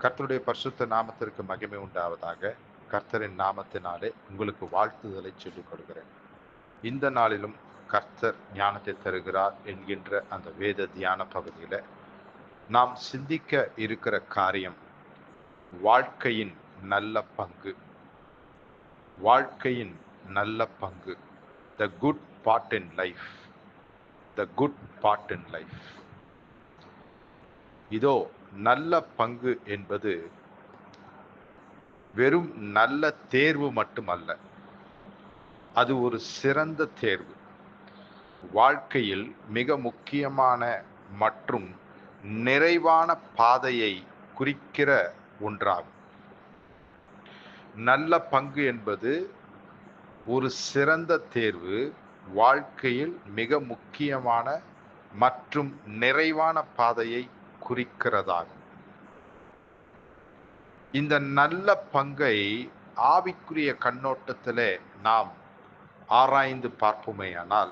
கர்த்தருடைய பரிசுத்த நாமத்திற்கு மகிமை உண்டாவதாக. கர்த்தரின் நாமத்தினாலே உங்களுக்கு வாழ்த்துதலை சொல்லிக் கொடுக்கிறேன். இந்த நாளிலும் கர்த்தர் ஞானத்தை தருகிறார் என்கின்ற அந்த வேத தியான பகுதியில நாம் சிந்திக்க இருக்கிற காரியம் வாழ்க்கையின் நல்ல பங்கு. வாழ்க்கையின் நல்ல பங்கு. The good part in life. The good part in life. இதோ நல்ல பங்கு என்பது வெறும் நல்ல தேர்வு மட்டுமல்ல, அது ஒரு சிறந்த தேர்வு. வாழ்க்கையில் மிக முக்கியமான மற்றும் நிறைவான பாதையை குறிக்கிற ஒன்றாகும். நல்ல பங்கு என்பது ஒரு சிறந்த தேர்வு, வாழ்க்கையில் மிக முக்கியமான மற்றும் நிறைவான பாதையை குறிக்கிறதாகும். இந்த நல்ல பங்கை ஆவிக்குரிய கண்ணோட்டத்திலே நாம் ஆராய்ந்து பார்ப்போமேயானால்,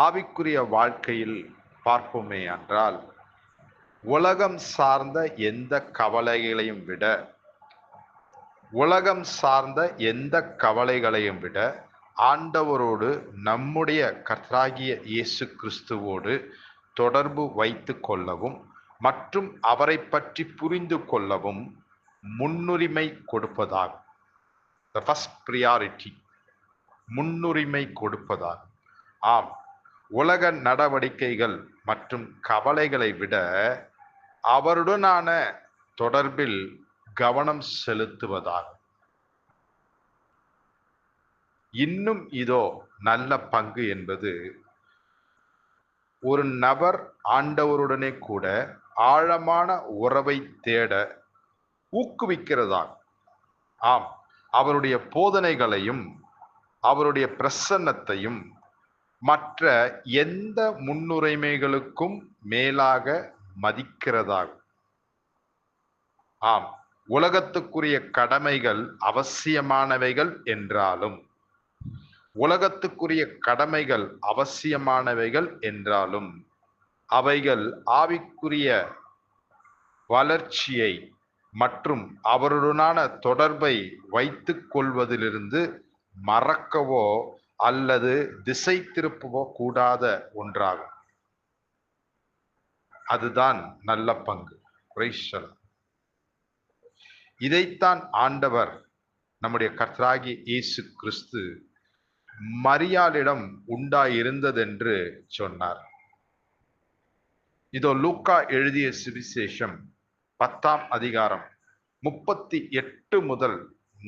ஆவிக்குரிய வாழ்க்கையில் பார்ப்போமேயானால், உலகம் சார்ந்த எந்த கவலைகளையும் விட ஆண்டவரோடு, நம்முடைய கர்த்தராகிய இயேசு கிறிஸ்துவோடு தொடர்பு வைத்து கொள்ளவும் மற்றும் அவரை பற்றி புரிந்து கொள்ளவும் முன்னுரிமை கொடுப்பதாகும். The first priority, முன்னுரிமை கொடுப்பதாகும். ஆம், உலக நடவடிக்கைகள் மற்றும் கவலைகளை விட அவருடனான தொடர்பில் கவனம் செலுத்துவதாகும். இன்னும் இதோ நல்ல பங்கு என்பது ஒரு நபர் ஆண்டவருடனே கூட ஆழமான உறவை தேட ஊக்குவிக்கிறதாகும். ஆம், அவருடைய போதனைகளையும் அவருடைய பிரசன்னத்தையும் மற்ற எந்த முன்னுரிமைகளுக்கும் மேலாக மதிக்கிறதாகும். ஆம், உலகத்துக்குரிய கடமைகள் அவசியமானவைகள் என்றாலும் அவைகள் ஆவிக்குரிய வளர்ச்சியை மற்றும் அவருடனான தொடர்பை வைத்துக் கொள்வதிலிருந்து மறக்கவோ அல்லது திசை திருப்பவோ கூடாத ஒன்றாகும். அதுதான் நல்ல பங்கு. இதைத்தான் ஆண்டவர் நம்முடைய கர்த்தராகிய இயேசு கிறிஸ்து மரியாளிடம் உண்டாயிருந்ததென்று சொன்னார். இதோ லூக்கா எழுதிய சுவிசேஷம் 10ஆம் அதிகாரம் 38 முதல்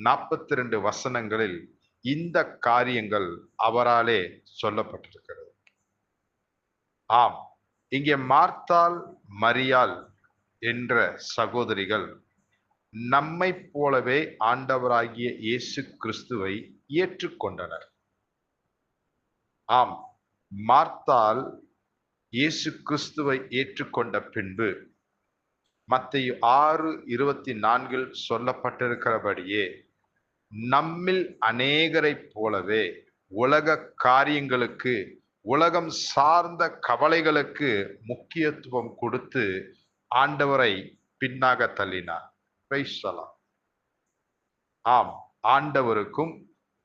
42 வசனங்களில் இந்த காரியங்கள் அவராலே சொல்லப்பட்டிருக்கிறது. ஆம், இங்கே மார்த்தாள், மரியாள் என்ற சகோதரிகள் நம்மை போலவே ஆண்டவராகிய இயேசு கிறிஸ்துவை ஏற்றுக்கொண்டனர். ஆம், மார்த்தாள் இயேசு கிறிஸ்துவை ஏற்றுக்கொண்ட பின்பு மத்தேயு 6:24 சொல்லப்பட்டிருக்கிறபடியே நம்மில் அநேகரை போலவே உலக காரியங்களுக்கு, உலகம் சார்ந்த கவலைகளுக்கு முக்கியத்துவம் கொடுத்து ஆண்டவரை பின்னாக தள்ளினார். ஆம், ஆண்டவருக்கும்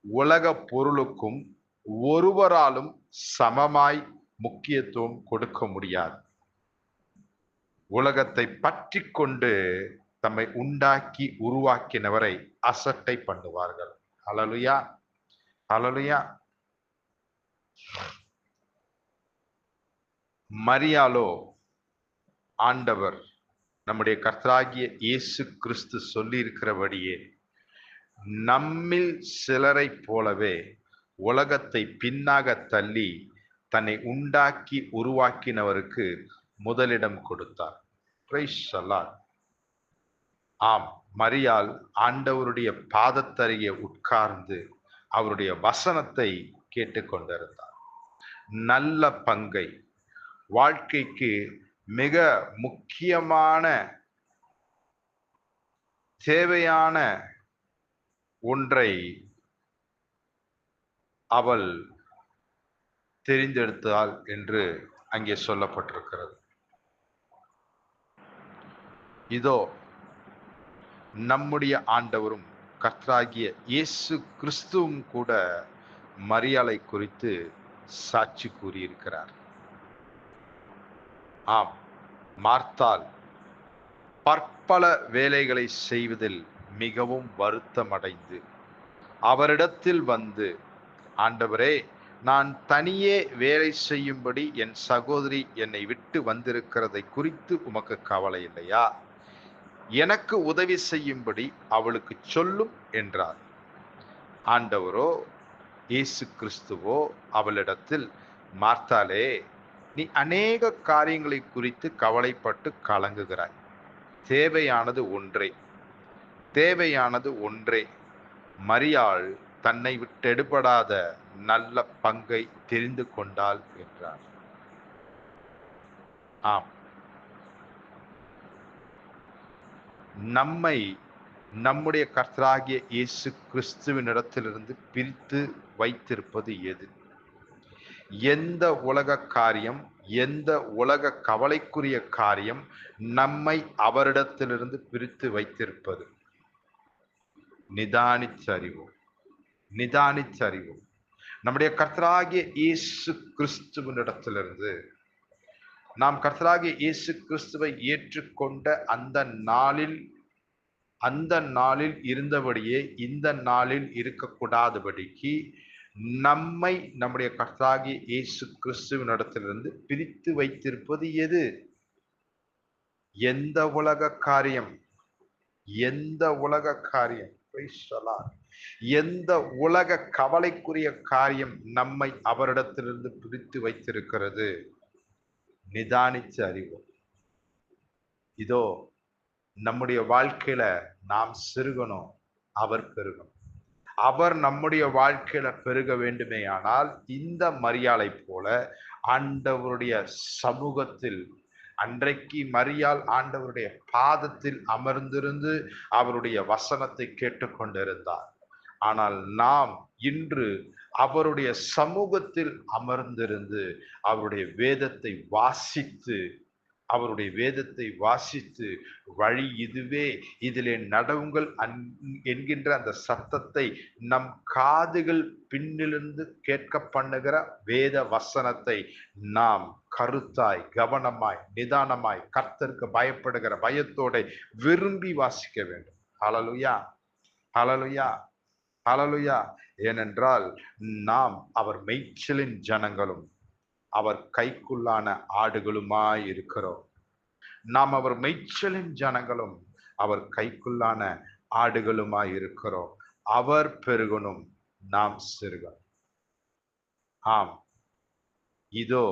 உலக பொருளுக்கும் ஒருவராலும் சமமாய் முக்கியத்துவம் கொடுக்க முடியாது. உலகத்தை பற்றி கொண்டு தம்மை உண்டாக்கி உருவாக்கினவரை அசட்டை பண்ணுவார்கள். ஹல்லேலூயா, ஹல்லேலூயா. மரியாளோ ஆண்டவர் நம்முடைய கர்த்தராகிய இயேசு கிறிஸ்து சொல்லி இருக்கிறபடியே நம்மில் சிலரை போலவே உலகத்தை பின்னாக தள்ளி தன்னை உண்டாக்கி உருவாக்கினவருக்கு முதலிடம் கொடுத்தார். Praise the Lord. ஆம், மரியாள் ஆண்டவருடைய பாதத்தருகே உட்கார்ந்து அவருடைய வசனத்தை கேட்டுக்கொண்டிருந்தார். நல்ல பங்கை, வாழ்க்கைக்கு மிக முக்கியமான தேவையான ஒன்றை அவள் தெரிந்தெடுத்தாள் என்று அங்கே சொல்லப்பட்டிருக்கிறது. இதோ நம்முடைய ஆண்டவரும் கர்த்தராகிய இயேசு கிறிஸ்துவும் கூட மரியாளை குறித்து சாட்சி கூறியிருக்கிறார். ஆம், மார்த்தாள் பற்பல வேலைகளை செய்வதில் மிகவும் வருத்தமடைந்து அவரிடத்தில் வந்து, ஆண்டவரே, நான் தனியே வேலை செய்யும்படி என் சகோதரி என்னை விட்டு வந்திருக்கிறதை குறித்து உமக்கு கவலை இல்லையா? எனக்கு உதவி செய்யும்படி அவளுக்கு சொல்லும் என்றார். ஆண்டவரோ, இயேசு கிறிஸ்துவோ அவளிடத்தில், மார்த்தாளே, நீ அநேக காரியங்களை குறித்து கவலைப்பட்டு கலங்குகிறாய். தேவையானது ஒன்றே, தேவையானது ஒன்றே. மரியாள் தன்னை விட்டெடுபடாத நல்ல பங்கை தெரிந்து கொண்டாள் என்றார். ஆம், நம்மை நம்முடைய கர்த்தராகிய இயேசு கிறிஸ்துவினிடத்திலிருந்து பிரித்து வைத்திருப்பது எது? எந்த உலக காரியம், எந்த உலக கவலைக்குரிய காரியம் நம்மை அவரிடத்திலிருந்து பிரித்து வைத்திருப்பது? நிதானிச்சறிவோம், நிதானிச்சறிவோம். நம்முடைய கர்த்தராகிய இயேசு கிறிஸ்துவினிடத்திலிருந்து நாம் கர்த்தராகிய இயேசு கிறிஸ்துவை ஏற்றுக்கொண்ட அந்த நாளில் இருந்தபடியே இந்த நாளில் இருக்கக்கூடாதபடிக்கு நம்மை நம்முடைய கர்த்தராகிய இயேசு கிறிஸ்துவினிடத்திலிருந்து பிரித்து வைத்திருப்பது எது? எந்த உலக காரியம், எந்த உலக காரியம், எந்த உலக கவலைக்குரிய காரியம் நம்மை அவரிடத்திலிருந்து பிரித்து வைத்திருக்கிறது? நிதானித்து அறிவோம். இதோ நம்முடைய வாழ்க்கையில நாம் சிறுகணும், அவர் பெருகணும். அவர் நம்முடைய வாழ்க்கையில பெருக வேண்டுமே ஆனால் இந்த மரியாளை போல ஆண்டவருடைய சமூகத்தில், அன்றைக்கு மரியாள் ஆண்டவருடைய பாதத்தில் அமர்ந்திருந்து அவருடைய வசனத்தை கேட்டுக்கொண்டிருந்தார். ஆனால் நாம் இன்று அவருடைய சமூகத்தில் அமர்ந்திருந்து அவருடைய வேதத்தை வாசித்து வழி இதுவே, இதிலே நடவுங்கள் என்கின்ற அந்த சத்தத்தை நம் காதுகள் பின்னிலிருந்து கேட்க பண்ணுகிற வேத வசனத்தை நாம் கருத்தாய், கவனமாய், நிதானமாய், கர்த்தருக்கு பயப்படுகிற பயத்தோட விரும்பி வாசிக்க வேண்டும். ஹல்லேலூயா, ஹல்லேலூயா, ஹல்லேலூயா. ஏனென்றால் நாம் அவர் மேய்ச்சலின் ஜனங்களும் அவர் கைக்குள்ளான ஆடுகளுமாய் இருக்கிறோம். நாம் அவர் மேய்ச்சலின் ஜனங்களும் அவர் கைக்குள்ளான ஆடுகளுமாய் இருக்கிறோம். அவர் பெருகணும், நாம் சிறுகணும். ஆம், இதோ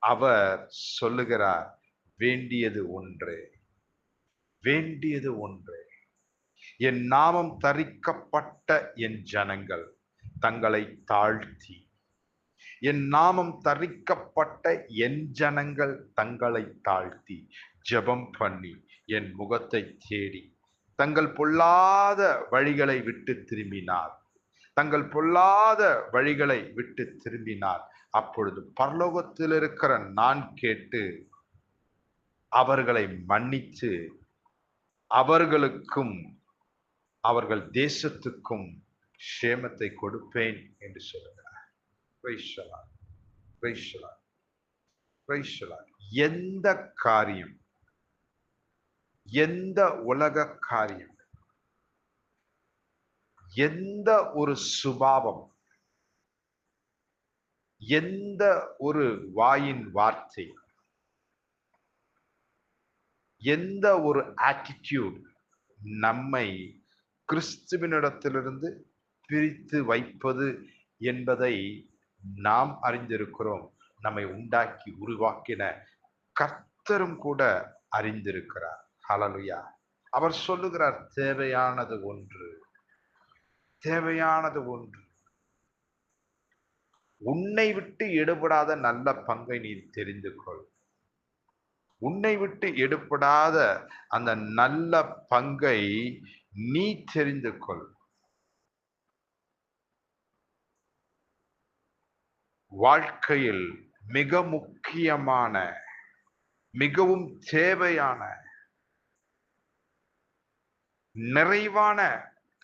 அவர் சொல்லுகிறார், வேண்டியது ஒன்றே, வேண்டியது ஒன்றே. என் நாமம் தரிக்கப்பட்ட என் ஜனங்கள் தங்களை தாழ்த்தி, என் நாமம் தரிக்கப்பட்ட என் ஜனங்கள் தங்களை தாழ்த்தி ஜெபம் பண்ணி என் முகத்தை தேடி தங்கள் பொல்லாத வழிகளை விட்டு திரும்பினார், தங்கள் பொல்லாத வழிகளை விட்டு திரும்பினார். அப்பொழுது பரலோகத்தில் இருக்கிற நான் கேட்டு அவர்களை மன்னித்து அவர்களுக்கும் அவர்கள் தேசத்துக்கும் சேமத்தை கொடுப்பேன் என்று சொல்லுகிறார். எந்த காரியம், எந்த உலக காரியம், எந்த ஒரு சுபாவம், எந்த ஒரு வாயின் வார்த்தை, எந்த ஒரு ஆட்டிடியூட் நம்மை கிறிஸ்துவினிடத்திலிருந்து பிரித்து வைப்பது என்பதை நாம் அறிந்திருக்கிறோம். நம்மை உண்டாக்கி உருவாக்கின கர்த்தரும் கூட அறிந்திருக்கிறார். ஹல்லேலூயா. அவர் சொல்லுகிறார், தேவையானது ஒன்று, தேவையானது ஒன்று. உன்னை விட்டு எடுபடாத நல்ல பங்கை நீ தெரிந்து கொள். உன்னை விட்டு எடுபடாத அந்த நல்ல பங்கை நீ தெரிந்து கொள். வாழ்க்கையில் மிக முக்கியமான, மிகவும் தேவையான நிறைவான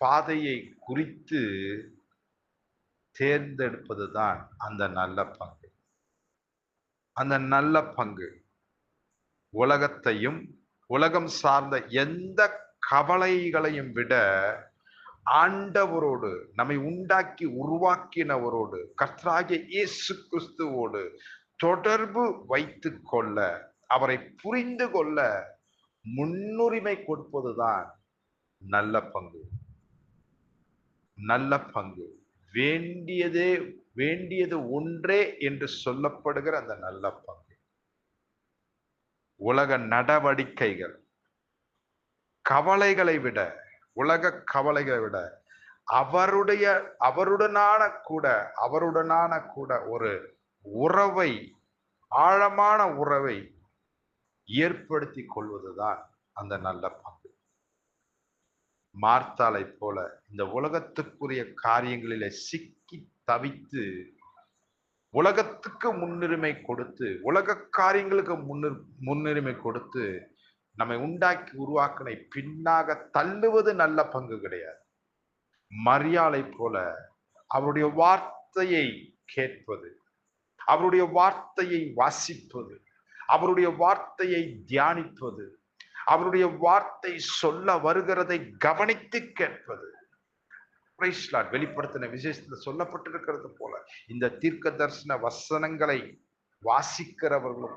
பாதையை குறித்து தேர்ந்தெடுப்பதுதான் அந்த நல்ல பங்கு. அந்த நல்ல பங்கு உலகத்தையும் உலகம் சார்ந்த எந்த கவலைகளையும் விட ஆண்டவரோடு, நம்மை உண்டாக்கி உருவாக்கினவரோடு, கர்த்தராகிய இயேசு கிறிஸ்துவோடு தொடர்பு வைத்துக் கொள்ள, அவரை புரிந்து கொள்ள முன்னுரிமை கொடுப்பதுதான் நல்ல பங்கு. நல்ல பங்கு வேண்டியது ஒன்றே என்று சொல்லப்படுகிற அந்த நல்ல பங்கு. உலக நடவடிக்கைகள், கவலைகளை விட, உலக கவலைகளை விட அவருடனான கூட ஒரு உறவை, ஆழமான உறவை ஏற்படுத்தி கொள்வதுதான் அந்த நல்ல பங்கு. மார்த்தாளை போல இந்த உலகத்துக்குரிய காரியங்களிலே சிக்கி தவித்து, உலகத்துக்கு முன்னுரிமை கொடுத்து, உலக காரியங்களுக்கு முன்னுரிமை கொடுத்து நம்மை உண்டாக்கி உருவாக்கினை பின்னாக தள்ளுவது நல்ல பங்கு கிடையாது. மரியாளை போல அவருடைய வார்த்தையை கேட்பது, அவருடைய வார்த்தையை வாசிப்பது, அவருடைய வார்த்தையை தியானிப்பது, அவருடைய வார்த்தை சொல்ல வருகிறதை கவனித்து கேட்பது. வெளிப்படுத்தின விசேஷத்தில் சொல்லப்பட்டிருக்கிறது போல இந்த தீர்க்க தரிசன வசனங்களை வாசிக்கிறவர்களும்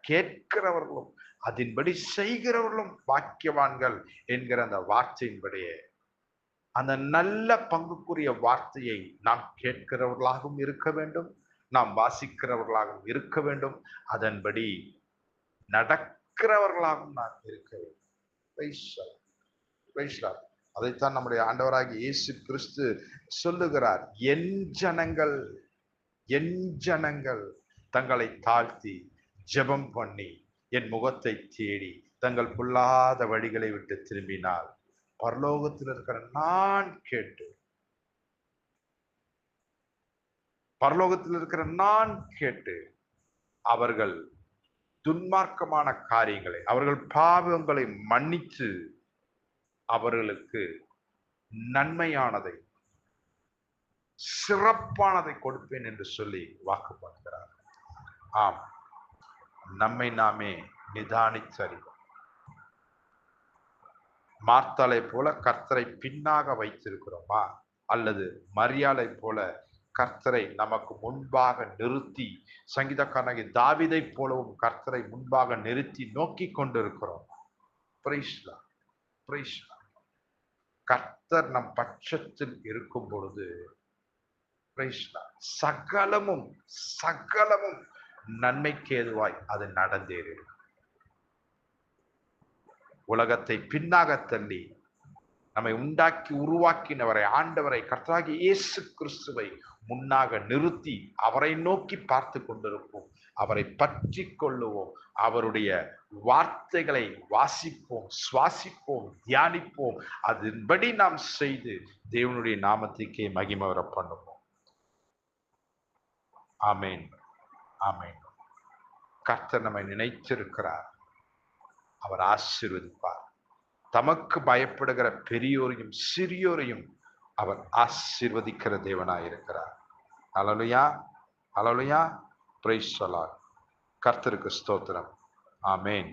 கேட்கிறவர்களும் அதன்படி செய்கிறவர்களும் பாக்கியவான்கள் என்கிற அந்த வார்த்தையின்படியே அந்த நல்ல பங்குக்குரிய வார்த்தையை நாம் கேட்கிறவர்களாகவும் இருக்க வேண்டும், நாம் வாசிக்கிறவர்களாகவும் இருக்க வேண்டும், அதன்படி நடக்கிறவர்களாகவும் நாம் இருக்க வேண்டும். அதைத்தான் நம்முடைய ஆண்டவராகிய இயேசு கிறிஸ்து சொல்லுகிறார். என் ஜனங்கள் தங்களை தாழ்த்தி ஜெபம் பண்ணி என் முகத்தை தேடி தங்கள் பொல்லாத வழிகளை விட்டு திரும்பினால் பரலோகத்தில் இருக்கிற நான் கேட்டு அவர்கள் துன்மார்க்கமான காரியங்களை, அவர்கள் பாவங்களை மன்னித்து அவர்களுக்கு நன்மையானதை, சிறப்பானதை கொடுப்பேன் என்று சொல்லி வாக்கு பண்ணுகிறார். ஆம், நம்மை நாமே நிதானித்தறிவோம். மார்த்தாளை போல கர்த்தரை பின்னாக வைத்திருக்கிறோமா, அல்லது மரியாளை போல கர்த்தரை நமக்கு முன்பாக நிறுத்தி, சங்கீதக்காரனாகிய தாவீதை போலவும் கர்த்தரை முன்பாக நிறுத்தி நோக்கி கொண்டிருக்கிறோம்? கர்த்தர் நம் பட்சத்தில் இருக்கும் பொழுது சகலமும் நன்மைக்கு ஏதுவாய் அது நடந்தேறும். உலகத்தை பின்னாக தள்ளி நம்மை உண்டாக்கி உருவாக்கினவரை, ஆண்டவரை, கர்த்தராகிய இயேசு கிறிஸ்துவை முன்னாக நிறுத்தி அவரை நோக்கி பார்த்து கொண்டிருப்போம், அவரை பற்றி கொள்ளுவோம், அவருடைய வார்த்தைகளை வாசிப்போம், சுவாசிப்போம், தியானிப்போம். அதன்படி நாம் செய்து தேவனுடைய நாமத்துக்கே மகிமை வர பண்ணுவோம். ஆமேன், ஆமேன். கர்த்தர் நம்மை நினைத்திருக்கிறார், அவர் ஆசீர்வதிப்பார். தமக்கு பயப்படுகிற பெரியோரையும் சிறியோரையும் அவர் ஆசீர்வதிக்கிற தேவனாயிருக்கிறார். அல்லேலூயா, அல்லேலூயா. Praise the Lord. கர்த்தருக்கு ஸ்தோத்திரம். ஆமேன்.